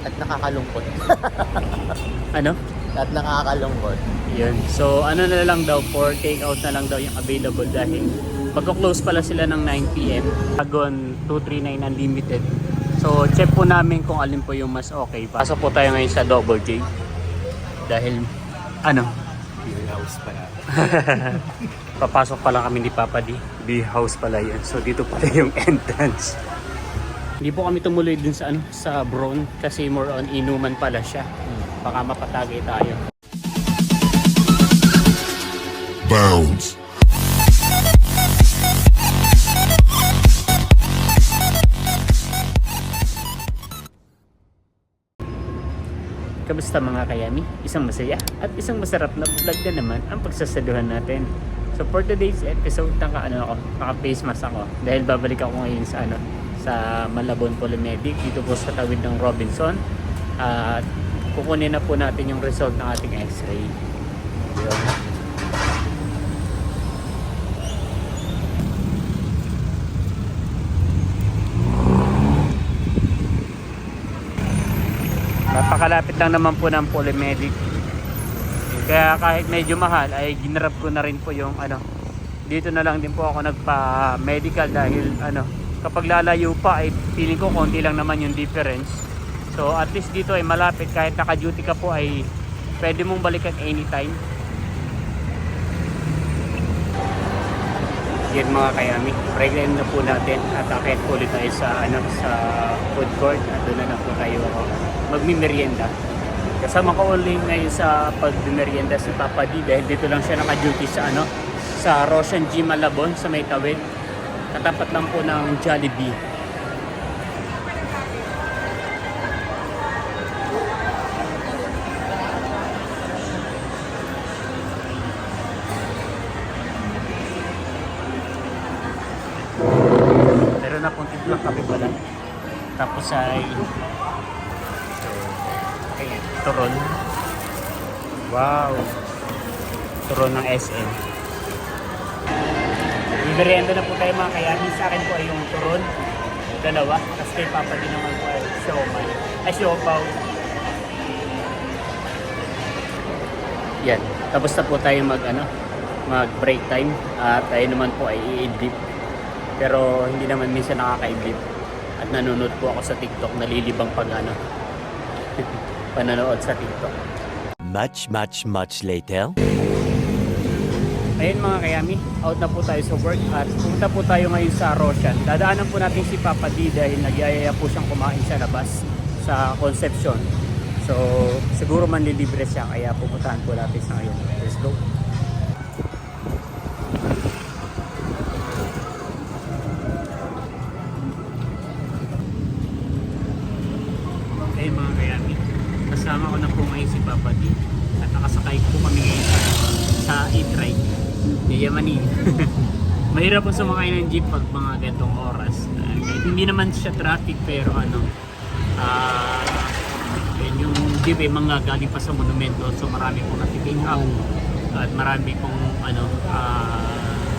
At nakakalungkot. Ano? At nakakalungkot. Yun. So ano na lang daw, for take out na lang daw yung available dahil magko-close pala sila ng 9 PM. Dragon 239 Unlimited. So check po namin kung alin po yung mas okay. Pasok po tayo ngayon sa Double J. Dahil ano? Beer house pala. Papasok pala kami ni Papa D. Beer house pala yan. So dito pala yung entrance. Hindi po kami tumuloy dun sa ano, sa Brown kasi more on inuman pala siya. Baka mapatagay tayo. Bounds. Kamusta mga kayami? Isang masaya at isang masarap na vlog na naman ang pagsasaluhan natin. So for today's episode, naka-face mask ako dahil babalik ako ngayon sa sa Malabon Polymedic dito po sa tawid ng Robinson. At kukunin na po natin yung result ng ating x-ray. Yun. Napakalapit lang naman po ng Polymedic. Kaya kahit medyo mahal ay ginrab ko na rin po yung dito na lang din po ako nagpa-medical dahil kapag lalayo pa ay feeling ko konti lang naman yung difference. So at least dito ay malapit, kahit naka-duty ka po ay pwede mong balikan anytime. Yan mga kayami, break time na po natin at akit po ulit tayo sa sa food court at doon na po tayo magmimerienda. Kasama ko ulit ngayon sa pagmimerienda si Papa D dahil dito lang siya naka-duty sa sa Roshan G Malabon sa may tawid. Katapat lang po ng Jollibee. Meron na pong timplang kape pala. Tapos ay turon. Wow. Turon ng SM. Merienda na po tayo mga kayami. Sa akin po ay yung turon. Dalawa. Tapos kay Papa din naman po ay siomay. Ay siopaw. Yan. Tapos na po tayo mag break time. At tayo naman po ay i-idlip. Pero hindi naman minsan nakaka-idlip. At nanonood po ako sa TikTok. Nalilibang pag pananood sa TikTok. Much later. Ayun mga kayami, out na po tayo sa work at pumunta po tayo ngayon sa Roshan. Dadaanan po natin si Papa D dahil nagyayaya po siyang kumain sa labas sa Concepcion. So siguro manlilibre siya kaya pupuntahan po natin sa ngayon. Let's go. Ayun mga kayami, kasama ko na po ngayon si Papa D at nakasakay po kami ngayon sa e-trike. Yayamanin. Mahirap po sumakay ng jeep pag mga gantong oras. Kahit hindi naman siya traffic pero yung jeep ay mga galing pa sa monumento, so marami pong natiting out at marami pong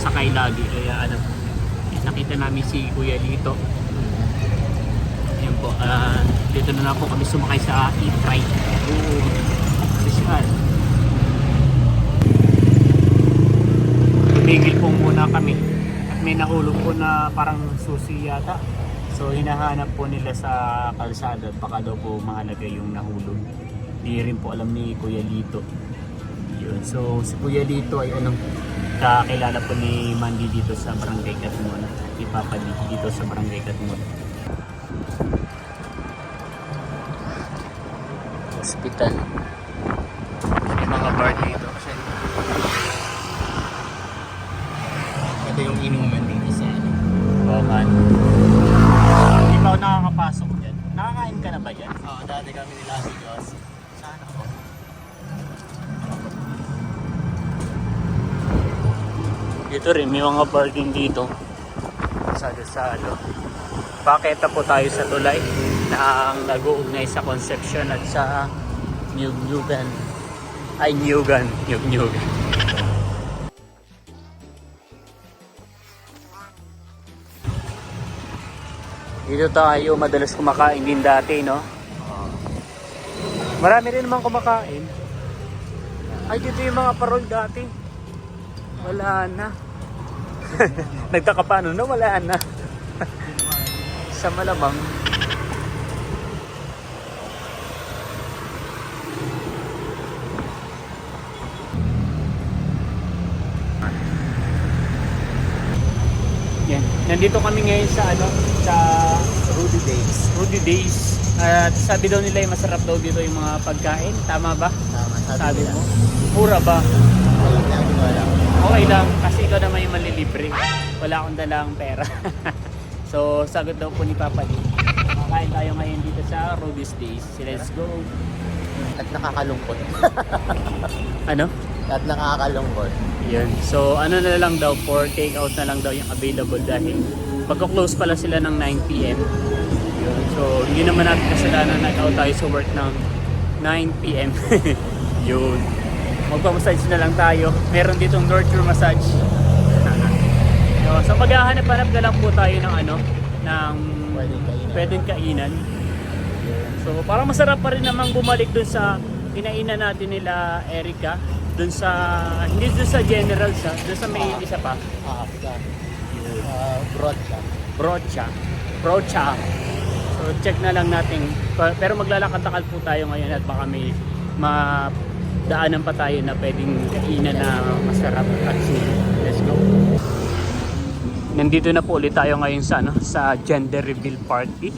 sakay lagi. Kaya nakita namin si Kuya dito. Ayun po, dito na po kami sumakay sa e-trike. Social. Tumigil po muna kami at may nahulog po na parang susi yata. So hinahanap po nila sa kalsada at baka daw po mahalaga yung nahulog. Hindi rin po alam ni Kuya Lito. Yun. So si Kuya Lito ay kakilala po ni Mandy dito sa Barangay Katmon. Ni Papa dito sa Barangay Katmon. Hospital. May mga bar dito kasi Ito yung inuman dito sa Bokan. Hindi pa ako nakakapasok dyan. Nakakain ka na ba dyan? Oo, dati kami nila si Diyos. Sana po. Dito rin, may mga bar din dito. Salo-salo. Bakit po tayo sa tulay na ang nag-uugnay sa Concepcion at sa Nyugan. Ay, Nyugan. Dito tayo madalas kumakain din dati, no? Marami rin naman kumakain. Ay, dito yung mga parol dati. Wala na. Nagtaka pa ano na wala na. Sa malamang. Yan. Nandito kami ngayon sa ano, sa Rudy Days. Rudy Days. At sabi daw nila masarap daw dito yung mga pagkain. Tama ba? Tama, Sabi nila. mo? Mura ba? Ayun lang, wala. Okay lang, kasi ikaw naman yung manlilibre. Wala akong dalang pera. So, sagot daw po ni Papa Lee. Makain tayo ngayon dito sa Rudy's Days. Let's go! At nakakalungkot. Ano? At nakakalungkot. Yun. So, ano na lang daw, for take out na lang daw yung available dahil magko-close pala sila ng 9 PM. Yun. So, hindi naman natin kasalanan na nag-out tayo sa work ng 9 PM. Yun. Magpa-massage na lang tayo. Meron ditong nurture massage. So maghahanap-hanap na lang po tayo ng ano, ng pwedeng kainan. So parang masarap pa rin namang bumalik dun sa kinainan natin nila Erica, dun sa hindi dun sa Generals, dun sa may isa pa. Brocha. So check na lang natin. Pero maglalakad-lakad po tayo ngayon at baka may daanan pa tayo na pwedeng kainan na masarap at sino. Let's go. Nandito na po ulit tayo ngayon sa sa gender reveal party.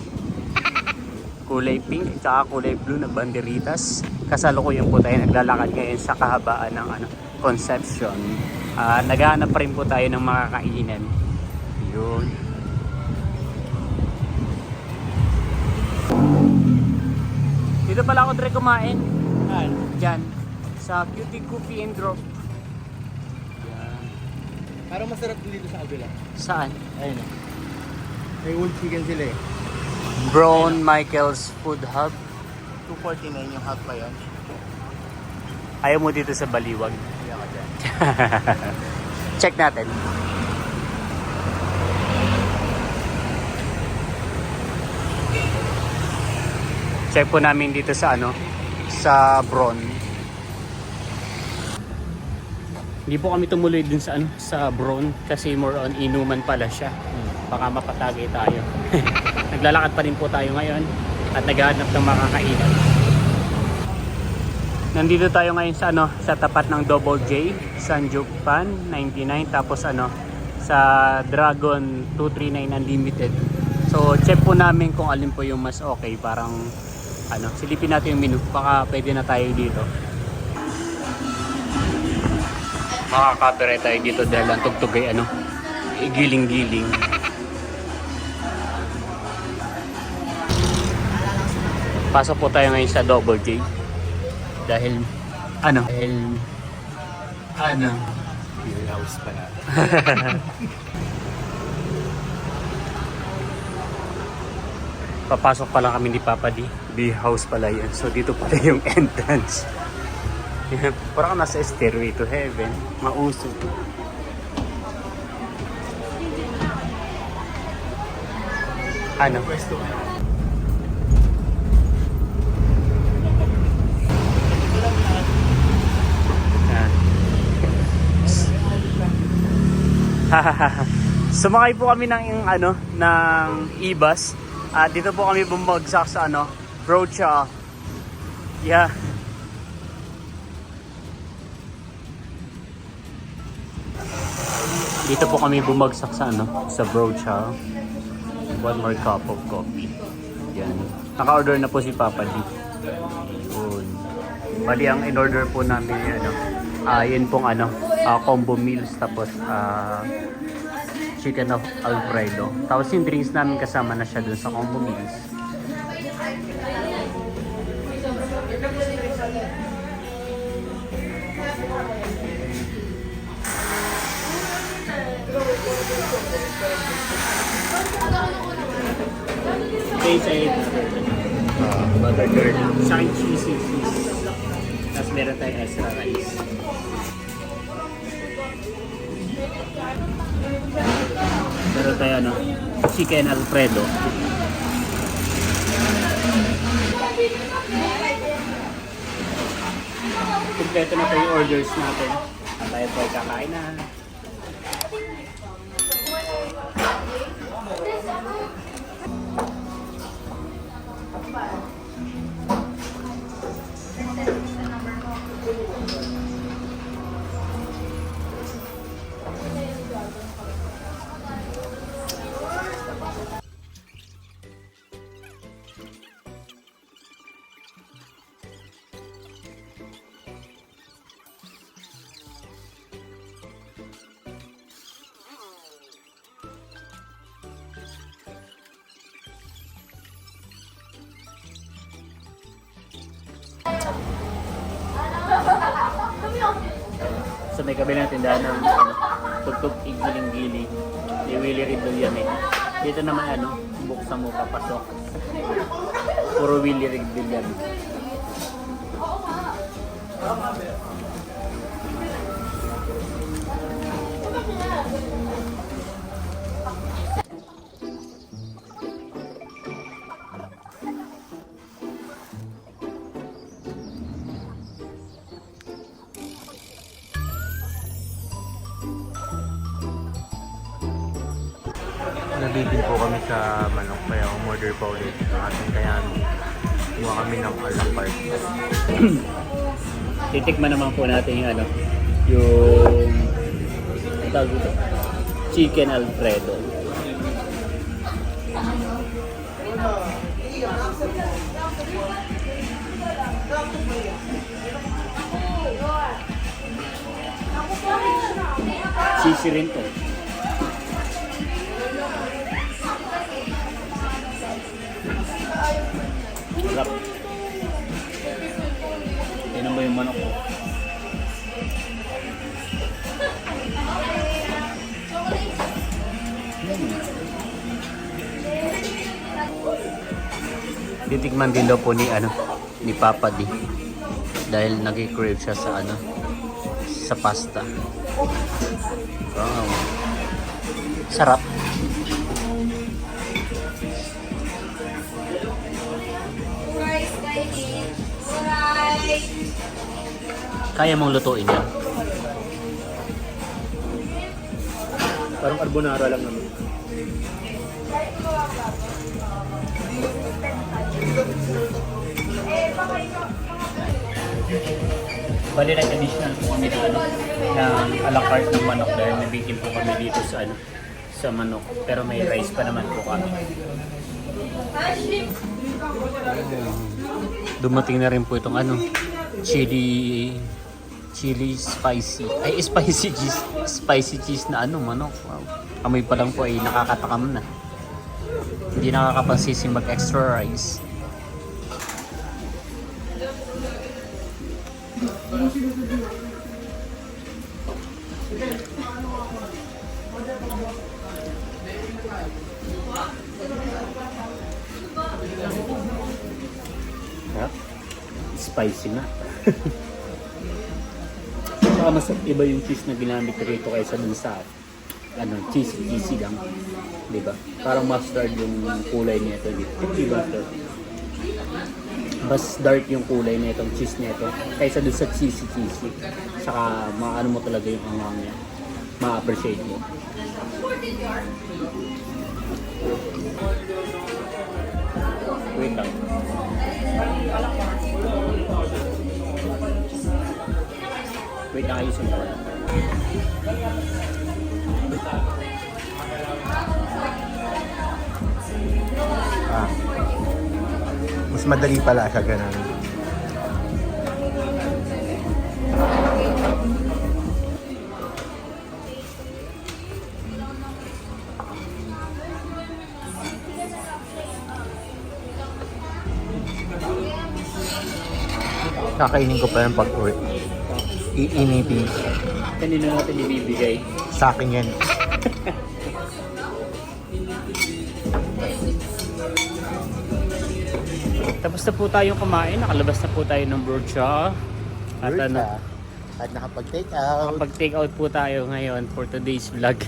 Kulay pink at kulay blue na banderitas. Kasalukuyan po tayo naglalakad ngayon sa kahabaan ng Concepcion. Naghahanap pa rin po tayo ng mga kainan. Yun. Dito pala ako dire kumain. Diyan. Sa Cutie Coffee and Drop. Parang masarap din dito sa kabila. Saan? Ayun. May old chicken sila eh. Brown Michael's Food Hub. 249 yung hot pa yan. Ayaw mo dito sa Baliwag. Hindi ako dyan. Check natin. Check po namin dito sa sa Brown. Hindi po kami tumuloy dun sa sa Brown kasi more on inuman pala siya. Baka mapatagay tayo. Naglalakad pa rin po tayo ngayon at naghahanap ng makakainan. Nandito tayo ngayon sa sa tapat ng Double J, Sanjuk Pan 99 tapos sa Dragon 239 Unlimited. So check po namin kung alin po yung mas okay, parang silipin natin yung menu, baka pwede na tayo dito. Makaka-copyright tayo dito dahil ang tugtog ay giling-giling. Pasok po tayo ngayon sa Double J dahil Beer house pa na. Papasok pa lang kami ni Papa D. Beer house pala yan. So dito pala yung entrance. Parang nasa Stairway to Heaven. Mausog. Pwesto. Sumakay po kami ng ng e-bus. At dito po kami bumagsak sa Brocha. Yeah. Dito po kami bumagsak sa sa Brocha. One more cup of coffee. Yan. Naka-order na po si Papa D. Yun. Bali ang in-order po namin yun pong combo meals tapos chicken of Alfredo. Tapos yung drinks namin kasama na siya dun sa combo meals. Face ay butter girl. Sa akin cheesy cheese. Tapos meron tayong extra rice. Meron tayo chicken Alfredo. Kompleto na tayo yung orders natin. At tayo po ay kakain na. Sa may kabilang tindahan ng tugtog igiling-giling ni Willie Riddle yan eh. Dito naman buksan mo papasok. Puro Willie Riddle yan. Nabibil po kami sa manok kaya umorder pa ulit ng ating kaya kumuha kami ng a la carte. Titikman naman po natin yung tawag dito, chicken alfredo. Cheesy rin to. Sarap. Tignan mo yung manok ko. Titikman din daw po ni Papa D dahil nag-crave siya sa sa pasta. Wow. Sarap. Kaya mong lutuin yan. Parang carbonara lang naman. Bali like additional po kami ng a la carte ng manok dahil may bikin po kami dito sa manok. Pero may rice pa naman po kami. Dumating na rin po itong chili spicy. Ay, spicy cheese na manok. Wow. Amoy pa lang po ay nakakatakam na. Hindi nakakapansisi mag-extra rice. Spicy na. Saka mas iba yung cheese na ginamit rito kaysa dun sa cheesy lang. Diba? Parang mustard yung kulay nito dito. Diba? Mas dark yung kulay nitong cheese nito kaysa dun sa cheesy. Saka maano mo talaga yung angang niya. Ma-appreciate mo. Wait lang. Wait lang, ayusin ko. Mas madali pala siya ganun. Kakainin ko pa yung pag-uwi. Iinitin. Kanina natin ibibigay. Sa akin yan. Tapos na po tayong kumain. Nakalabas na po tayo ng brocha. At At nakapag-take out. Nakapag-take out po tayo ngayon for today's vlog.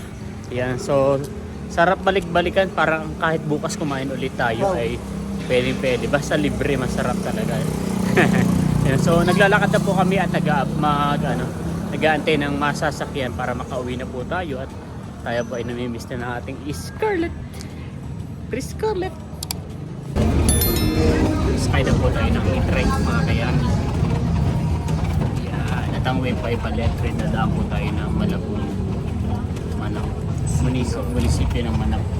Yan. So, sarap balik-balikan. Parang kahit bukas kumain ulit tayo ay pwede. Basta libre, masarap talaga. Ayan, so naglalakad na po kami at nag-aantay ng masasakyan para makauwi na po tayo at tayo po ay namimiss na ng ating Scarlett. Chris Scarlett. Sakay na po tayo ng e-trek mga kayami. Yan, natangwin pa ipalet rin na daan po tayo ng Malabon. Munisipyo ng Malabon.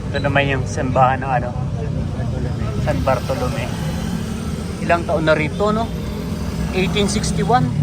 Ito naman yung simbahan ng San Bartolome. Ilang taon na rito, no? 1861.